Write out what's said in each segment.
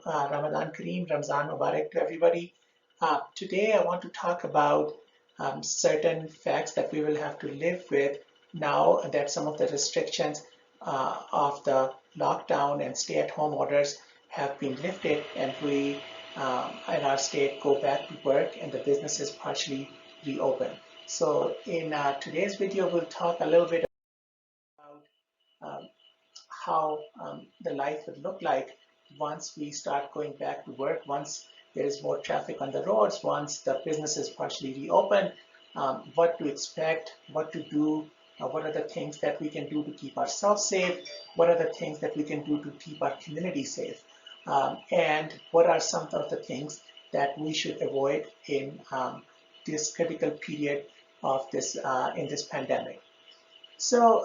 Ramadan Kareem, Ramzan Mubarak to everybody. Today I want to talk about certain facts that we will have to live with now that some of the restrictions of the lockdown and stay-at-home orders have been lifted, and we in our state go back to work and the businesses partially reopen. So in today's video, we'll talk a little bit about how the life would look like once we start going back to work, once there is more traffic on the roads, once the businesses partially reopen, what to expect, what to do, what are the things that we can do to keep ourselves safe, what are the things that we can do to keep our community safe, and what are some of the things that we should avoid in this critical period of this in this pandemic. So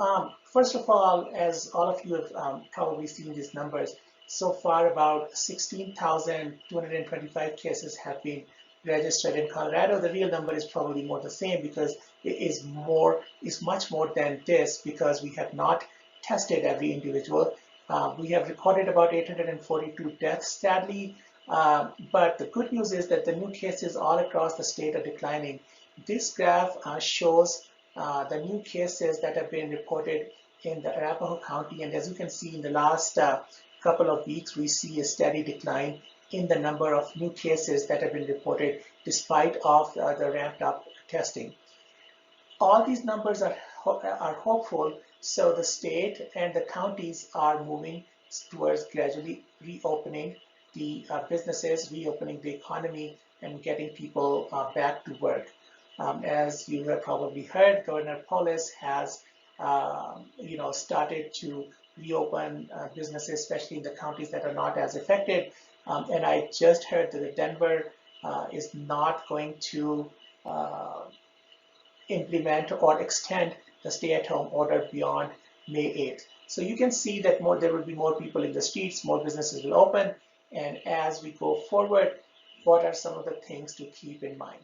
first of all, as all of you have probably seen these numbers, so far about 16,225 cases have been registered in Colorado. The real number is probably more the same because it is much more than this because we have not tested every individual. We have recorded about 842 deaths, sadly, but the good news is that the new cases all across the state are declining. This graph shows the new cases that have been reported in the Arapahoe County. And as you can see, in the last couple of weeks, we see a steady decline in the number of new cases that have been reported despite of the ramped up testing. All these numbers are hopeful, so the state and the counties are moving towards gradually reopening the businesses, reopening the economy, and getting people back to work. As you have probably heard, Governor Polis has, started to reopen businesses, especially in the counties that are not as affected. And I just heard that Denver is not going to implement or extend the stay-at-home order beyond May 8th. So you can see that there will be more people in the streets, more businesses will open. And as we go forward, what are some of the things to keep in mind?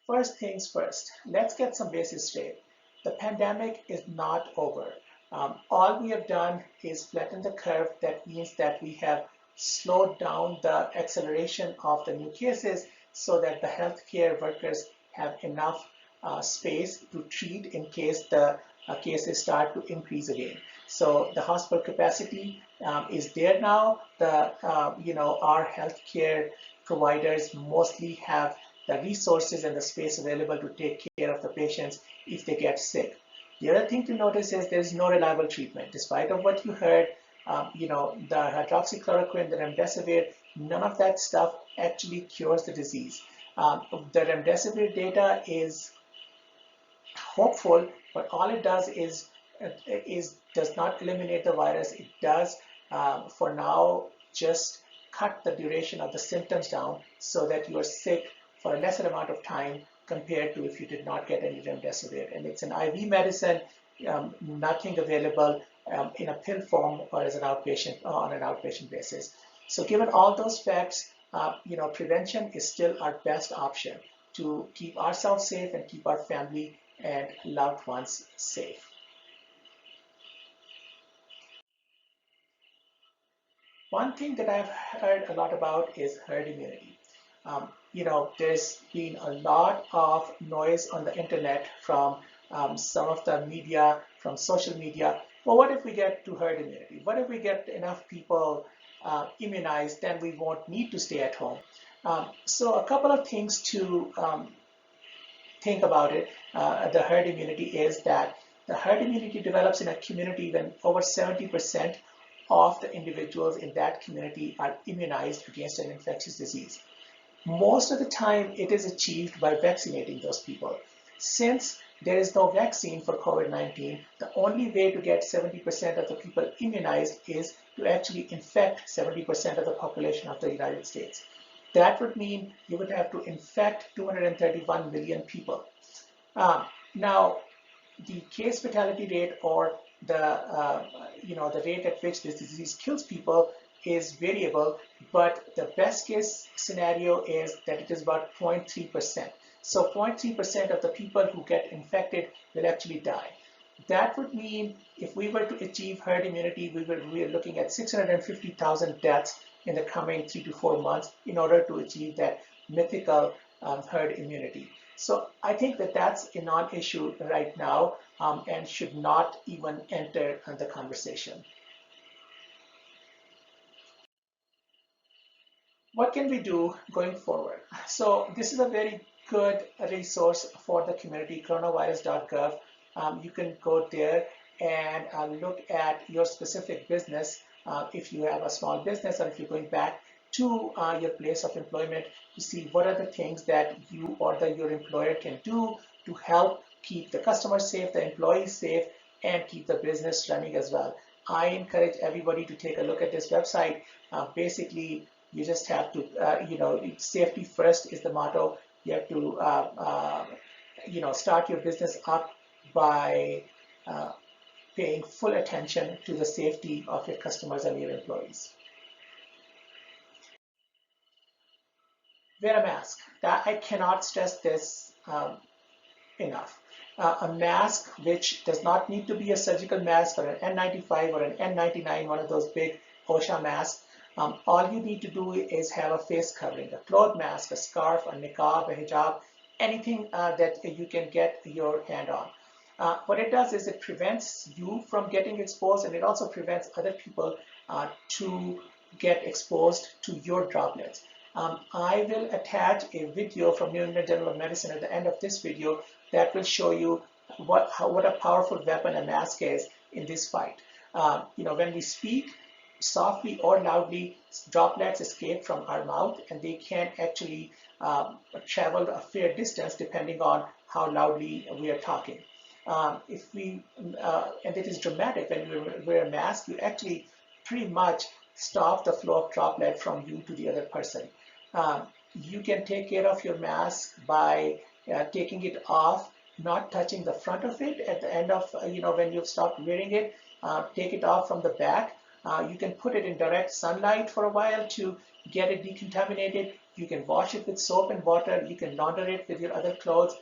First things first, let's get some basics straight. The pandemic is not over. All we have done is flatten the curve. That means that we have slowed down the acceleration of the new cases so that the healthcare workers have enough space to treat in case the cases start to increase again. So the hospital capacity is there now. Our healthcare providers mostly have the resources and the space available to take care of the patients if they get sick. The other thing to notice is there's no reliable treatment. Despite of what you heard, the hydroxychloroquine, the remdesivir, none of that stuff actually cures the disease. The remdesivir data is hopeful, but all it does is does not eliminate the virus. It does, for now, just cut the duration of the symptoms down so that you are sick for a lesser amount of time compared to if you did not get any remdesivir. And it's an IV medicine, nothing available in a pill form or as an outpatient on an outpatient basis. So given all those facts, prevention is still our best option to keep ourselves safe and keep our family and loved ones safe. One thing that I've heard a lot about is herd immunity. There's been a lot of noise on the internet from some of the media, from social media. Well, what if we get to herd immunity? What if we get enough people immunized, then we won't need to stay at home? So a couple of things to think about it. The herd immunity is that the herd immunity develops in a community when over 70% of the individuals in that community are immunized against an infectious disease. Most of the time, it is achieved by vaccinating those people. Since there is no vaccine for COVID-19, the only way to get 70% of the people immunized is to actually infect 70% of the population of the United States. That would mean you would have to infect 231 million people. Now, the case fatality rate or the rate at which this disease kills people is variable, but the best case scenario is that it is about 0.3%. So 0.3% of the people who get infected will actually die. That would mean if we were to achieve herd immunity, we are looking at 650,000 deaths in the coming 3 to 4 months in order to achieve that mythical herd immunity. So I think that that's a non-issue right now and should not even enter the conversation. What can we do going forward? So this is a very good resource for the community, coronavirus.gov. You can go there and look at your specific business. If you have a small business or if you're going back to your place of employment to see what are the things that you or your employer can do to help keep the customers safe, the employees safe, and keep the business running as well. I encourage everybody to take a look at this website. Basically, you just have to, safety first is the motto. You have to, start your business up by paying full attention to the safety of your customers and your employees. Wear a mask. That I cannot stress this enough. A mask which does not need to be a surgical mask or an N95 or an N99, one of those big OSHA masks. All you need to do is have a face covering, a cloth mask, a scarf, a niqab, a hijab, anything that you can get your hand on. What it does is it prevents you from getting exposed, and it also prevents other people to get exposed to your droplets. I will attach a video from New England Journal of Medicine at the end of this video that will show you what a powerful weapon a mask is in this fight. When we speak softly or loudly, droplets escape from our mouth, and they can actually travel a fair distance depending on how loudly we are talking. And it is dramatic when you wear a mask, you actually pretty much stop the flow of droplet from you to the other person. You can take care of your mask by taking it off, not touching the front of it at the end of, when you've stopped wearing it, take it off from the back. You can put it in direct sunlight for a while to get it decontaminated. You can wash it with soap and water. You can launder it with your other clothes.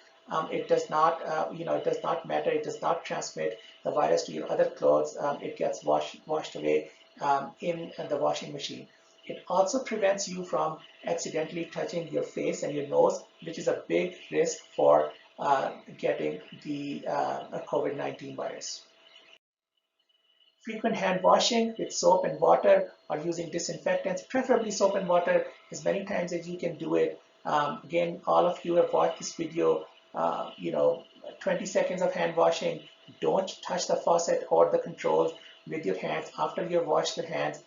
It does not, it does not matter. It does not transmit the virus to your other clothes. It gets washed away in the washing machine. It also prevents you from accidentally touching your face and your nose, which is a big risk for getting the COVID-19 virus. Frequent hand washing with soap and water or using disinfectants, preferably soap and water, as many times as you can do it. Again, all of you have watched this video, 20 seconds of hand washing. Don't touch the faucet or the controls with your hands after you've washed your hands,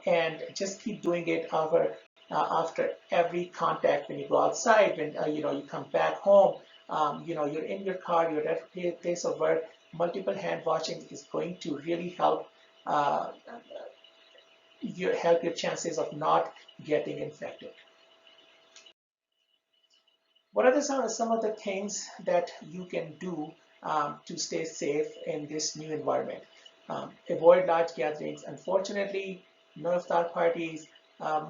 and just keep doing it after every contact when you go outside, when you come back home, you're in your car, you're at a place of work. Multiple hand washing is going to really help your chances of not getting infected. What are some of the things that you can do to stay safe in this new environment? Avoid large gatherings. Unfortunately, no iftar parties,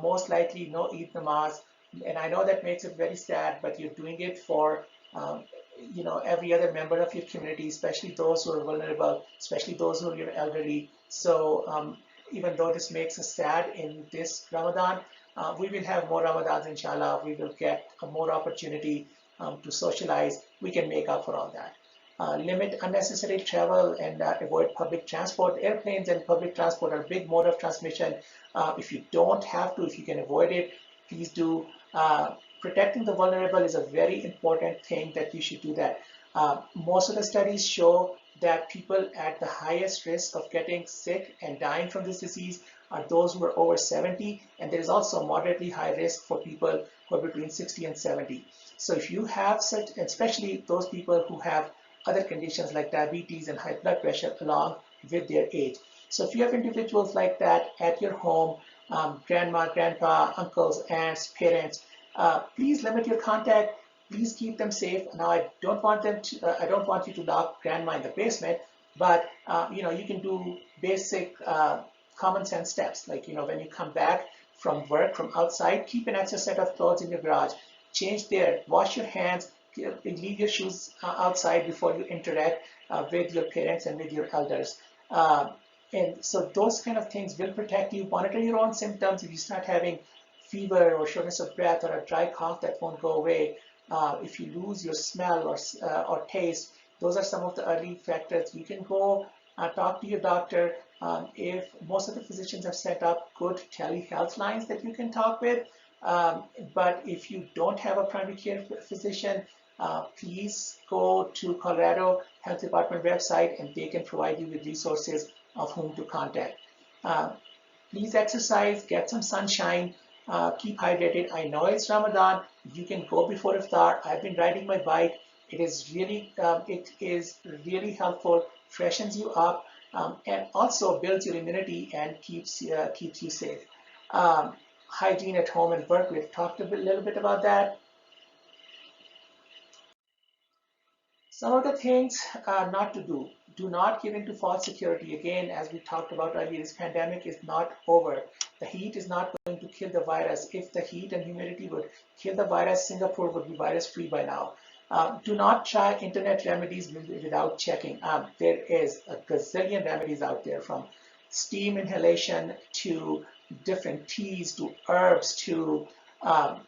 most likely no Eid namaz. And I know that makes it very sad, but you're doing it for every other member of your community, especially those who are vulnerable, especially those who are your elderly. So even though this makes us sad in this Ramadan, we will have more Ramadans, inshallah. We will get more opportunity to socialize. We can make up for all that. Limit unnecessary travel and avoid public transport. Airplanes and public transport are a big mode of transmission. If you don't have to, if you can avoid it, please do. Protecting the vulnerable is a very important thing that you should do that. Most of the studies show that people at the highest risk of getting sick and dying from this disease are those who are over 70, and there is also moderately high risk for people who are between 60 and 70. So if you have such, especially those people who have other conditions like diabetes and high blood pressure along with their age. So if you have individuals like that at your home, grandma, grandpa, uncles, aunts, parents, please limit your contact. Please keep them safe. Now, I don't want you to lock grandma in the basement, but you can do basic common sense steps. Like when you come back from work from outside, keep an extra set of clothes in your garage. Change there. Wash your hands. Leave your shoes outside before you interact with your parents and with your elders. Um, and so those kind of things will protect you. Monitor your own symptoms. If you start having fever or shortness of breath or a dry cough that won't go away, if you lose your smell or taste, those are some of the early factors. You can go talk to your doctor. If most of the physicians have set up good telehealth lines that you can talk with, but if you don't have a primary care physician, please go to Colorado Health Department website and they can provide you with resources of whom to contact. Uh, Please exercise, get some sunshine, keep hydrated. I know it's Ramadan. You can go before iftar. I've been riding my bike. It is really helpful, freshens you up, and also builds your immunity and keeps you safe. Um, Hygiene at home and work. We've talked a little bit about that. Some of the things not to do. Do not give in to false security. Again, as we talked about earlier, this pandemic is not over. The heat is not going to kill the virus. If the heat and humidity would kill the virus, Singapore would be virus free by now. Do not try internet remedies without checking. There is a gazillion remedies out there, from steam inhalation to different teas to herbs to um,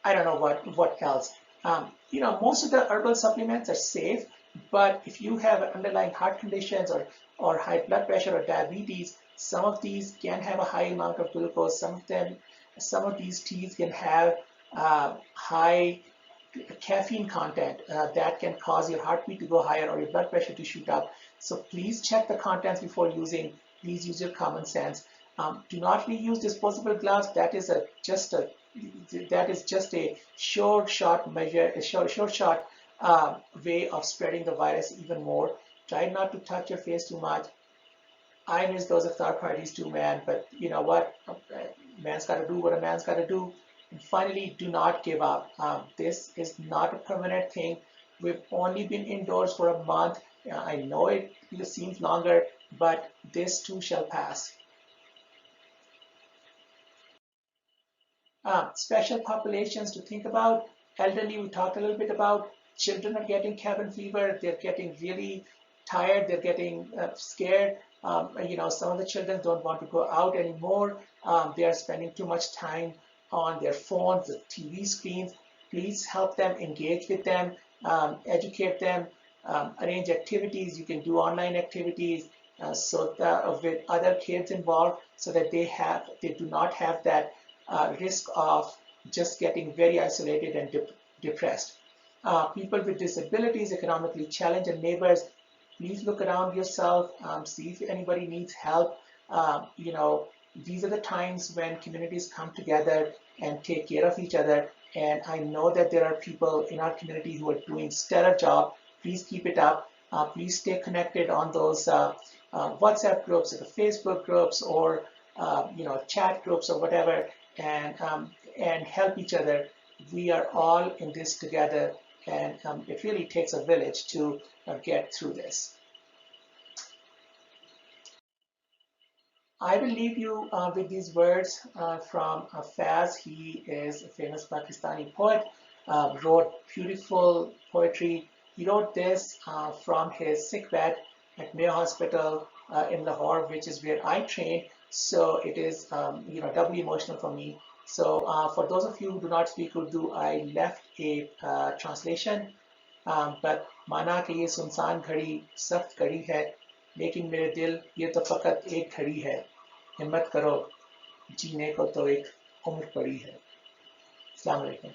I don't know what else. Most of the herbal supplements are safe, but if you have underlying heart conditions or high blood pressure or diabetes, some of these can have a high amount of glucose. Some of these teas can have high caffeine content that can cause your heartbeat to go higher or your blood pressure to shoot up. So please check the contents before using. Please use your common sense. Do not reuse disposable gloves. That is just a short measure, a short way of spreading the virus even more. Try not to touch your face too much. I miss those iftar parties too, man. But you know what? Man's got to do what a man's got to do. And finally, do not give up. This is not a permanent thing. We've only been indoors for a month. I know it seems longer, but this too shall pass. Special populations to think about. Elderly, we talked a little bit about. Children are getting cabin fever. They're getting really tired. They're getting scared. Some of the children don't want to go out anymore. They are spending too much time on their phones, the TV screens. Please help them, engage with them, educate them, arrange activities. You can do online activities with other kids involved, so that they do not have that risk of just getting very isolated and depressed. People with disabilities, economically challenged, and neighbors, please look around yourself, see if anybody needs help. These are the times when communities come together and take care of each other. And I know that there are people in our community who are doing stellar job. Please keep it up. Please stay connected on those WhatsApp groups or the Facebook groups or chat groups or whatever, and help each other. We are all in this together, and it really takes a village to get through this. I will leave you with these words from Faz. He is a famous Pakistani poet, wrote beautiful poetry. He wrote this from his sick bed at Mayo Hospital in Lahore, which is where I trained. So it is, doubly emotional for me. So for those of you who do not speak Urdu, I left a translation. But माना कि ये सुनसान घड़ी सख्त घड़ी है, लेकिन मेरे दिल ये तो फकत एक घड़ी है, हिम्मत करो जीने को तो एक उम्र पड़ी है। अस्सलाम वालेकुम।